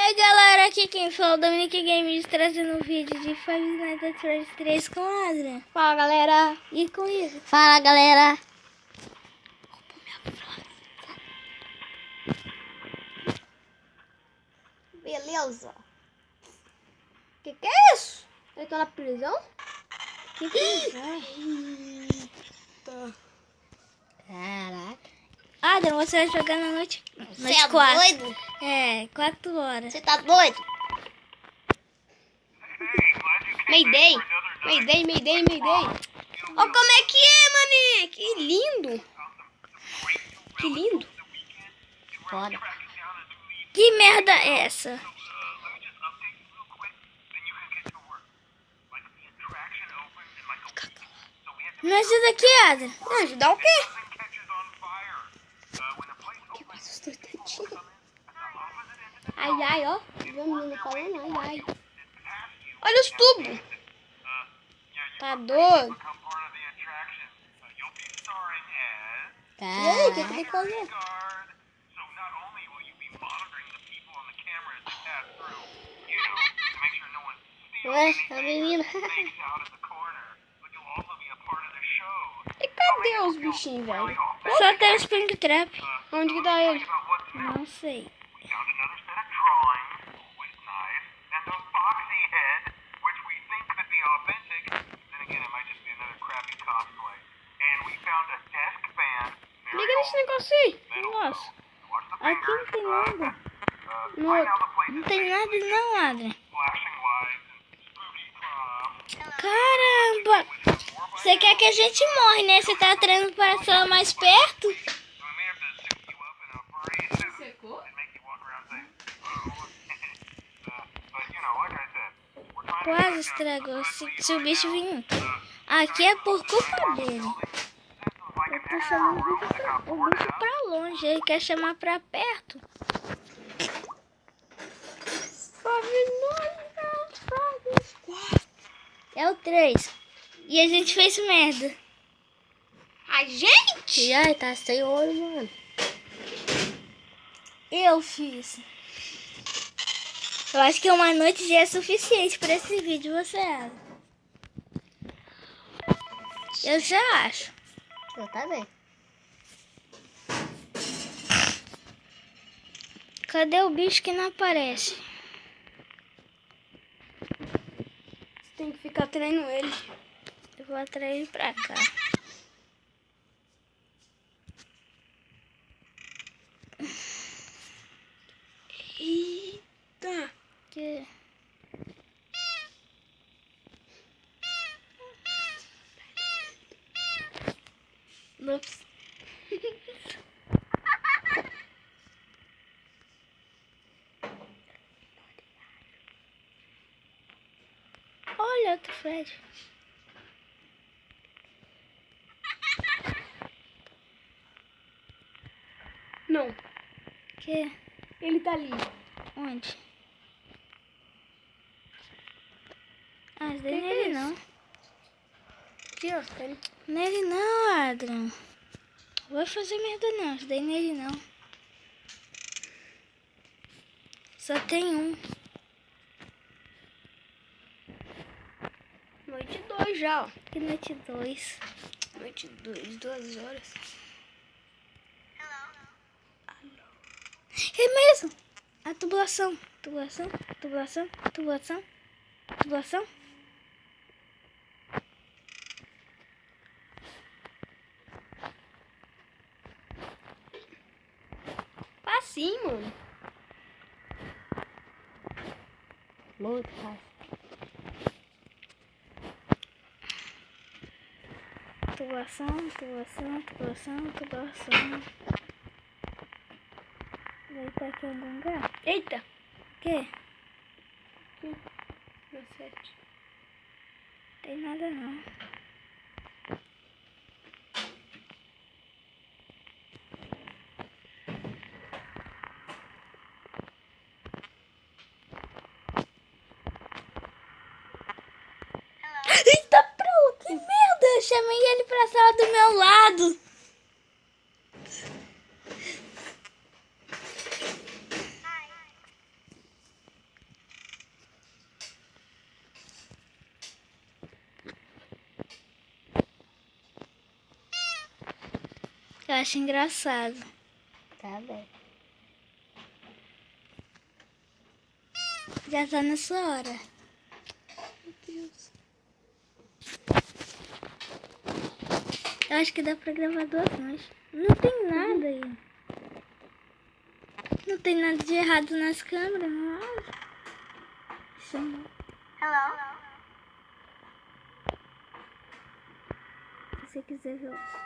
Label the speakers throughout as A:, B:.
A: E aí galera, aqui quem fala é o Dominic Games, trazendo um vídeo de Five Nights at Freddy's 3 com o Adrian.
B: Fala galera.
A: E com isso.
B: Fala galera. Beleza. Que é isso? Eu tô na prisão?
A: Que prisão?
B: Caraca.
A: Adrian, você vai jogar na noite
B: Você é
A: 4.
B: doido?
A: É, 4 horas.
B: Você tá doido? Mayday. Mayday. Ó como é que é, mané. Que lindo. Que lindo. Foda.
A: Que merda é essa? Me ajuda aqui, Adrian.
B: Não, ajudar o quê? Que coisa tadinho. Ai, ó. Viu o menino falando? Ai. Olha os tubos. Tá doido. E aí, o que tem que fazer? Ué, a menina. E cadê os bichinhos, velho?
A: Só tem o Springtrap.
B: Onde que tá ele?
A: Não sei.
B: Liga nesse negócio aí.
A: Nossa, aqui não tem nada.
B: No outro.
A: Não tem nada não, Adrian. Caramba! Você quer que a gente morre, né? Você tá atraindo para a pessoa mais perto? Quase estragou. Se o bicho vir aqui é por culpa dele. Eu tô chamando o bicho pra longe. Ele quer chamar pra perto. É o 3. E a gente fez merda.
B: A gente?
A: Ai, tá sem olho, mano. Eu fiz. Eu acho que uma noite já é suficiente pra esse vídeo, você acha? Eu já acho.
B: Eu também.
A: Cadê o bicho que não aparece?
B: Você tem que ficar treinando ele.
A: Eu vou atrair ele pra cá.
B: Eita.
A: Que...
B: Ups.
A: Olha outro Fred.
B: Não.
A: Que?
B: Ele tá ali.
A: Onde? Ah, isso daí
B: Que
A: nele
B: é
A: não.
B: Aqui, ó. Ele...
A: Nele não, Adrian. Vou fazer merda não, isso daí nele não. Só tem um.
B: Noite 2 já, ó.
A: Que noite 2.
B: Noite 2, 2 horas.
A: É mesmo. A tubulação. Tubulação.
B: Facinho, mano.
A: Muito fácil. Tubulação. Vai tá aqui em algum lugar?
B: Eita.
A: O quê?
B: Aqui. No 7.
A: Tem nada não. Eita, pronto, que merda! Eu chamei ele pra sala do meu lado. acho engraçado.
B: Tá bem.
A: Já tá nessa hora.
B: Meu Deus.
A: Eu acho que dá pra gravar 2 noites. Não tem nada aí. Não tem nada de errado nas câmeras, não acho. Sim.
B: Hello?
A: Se você quiser jogar.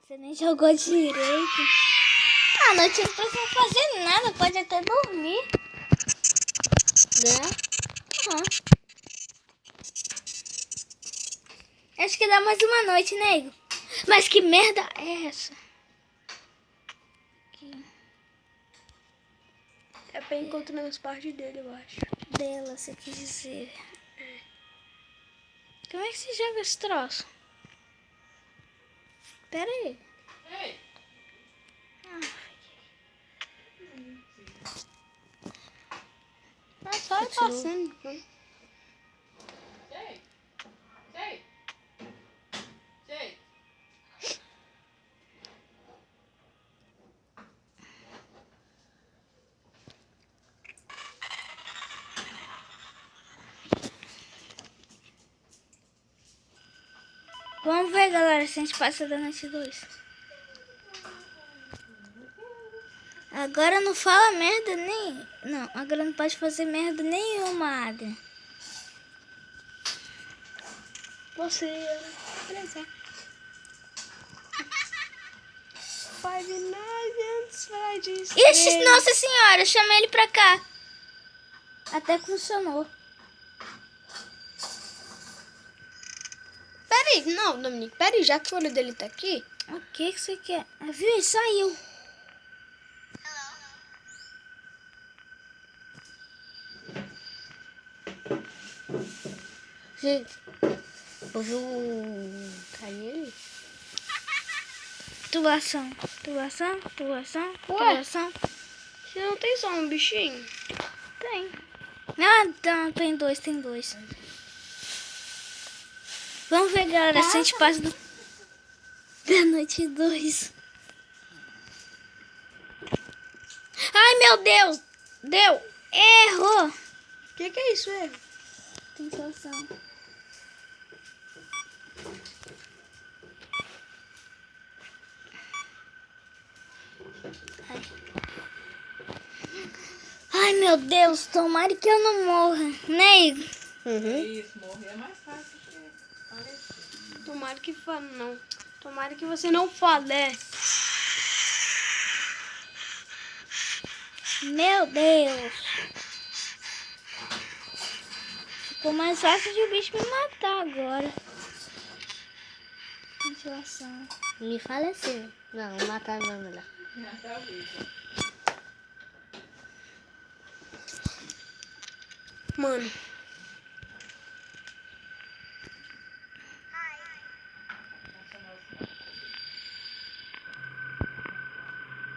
A: Você nem jogou direito. Ah, noite não precisa fazer nada, pode até dormir.
B: Né?
A: Aham. Acho que dá mais uma noite, nego. Mas que merda é essa? Aqui.
B: É pra encontrar as partes dele, eu acho.
A: Dela, você quis dizer. Como é que você joga esse troço? Pera aí.
B: É só ir passando.
A: Vamos ver, galera, se a gente passa da noite 2. Agora não fala merda nem... Não, agora não pode fazer merda nenhuma, Adrian.
B: Você... Beleza. Five Nights at Freddy's.
A: Ixi, nossa senhora, chamei ele pra cá. Até que funcionou.
B: Peraí, não, Dominique. Peraí, já que o olho dele tá aqui.
A: O que você quer? Ah, viu? Ele saiu.
B: Gente, ouviu o Caio?
A: Tubação, tubação, tubação,
B: Ué?
A: tubação.
B: Você não tem só um bichinho?
A: Tem. Ah, não, tem 2, tem 2. Vamos ver, galera, se a gente passa da noite 2. Ai, meu Deus! Deu! Errou!
B: O que é isso, erro?
A: Tem solução. Ai, meu Deus, tomara que eu não morra, né, Igor?
C: Isso, morrer é mais fácil que faleceu.
B: Tomara que não. Tomara que você não falece.
A: Meu Deus. Ficou mais fácil de o bicho me matar agora. Ventilação.
B: Me faleceu. Não, matar não, melhor.
C: Talvez.
B: Mano.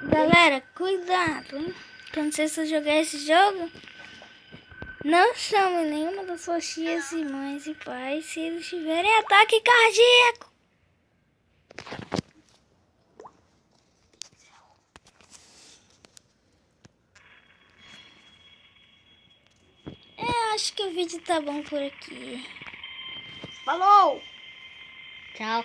A: Galera, cuidado, hein? Quando vocês for jogar esse jogo, não chame nenhuma das suas tias e mães e pais se eles tiverem ataque cardíaco. Acho que o vídeo tá bom por aqui.
B: Falou! Tchau.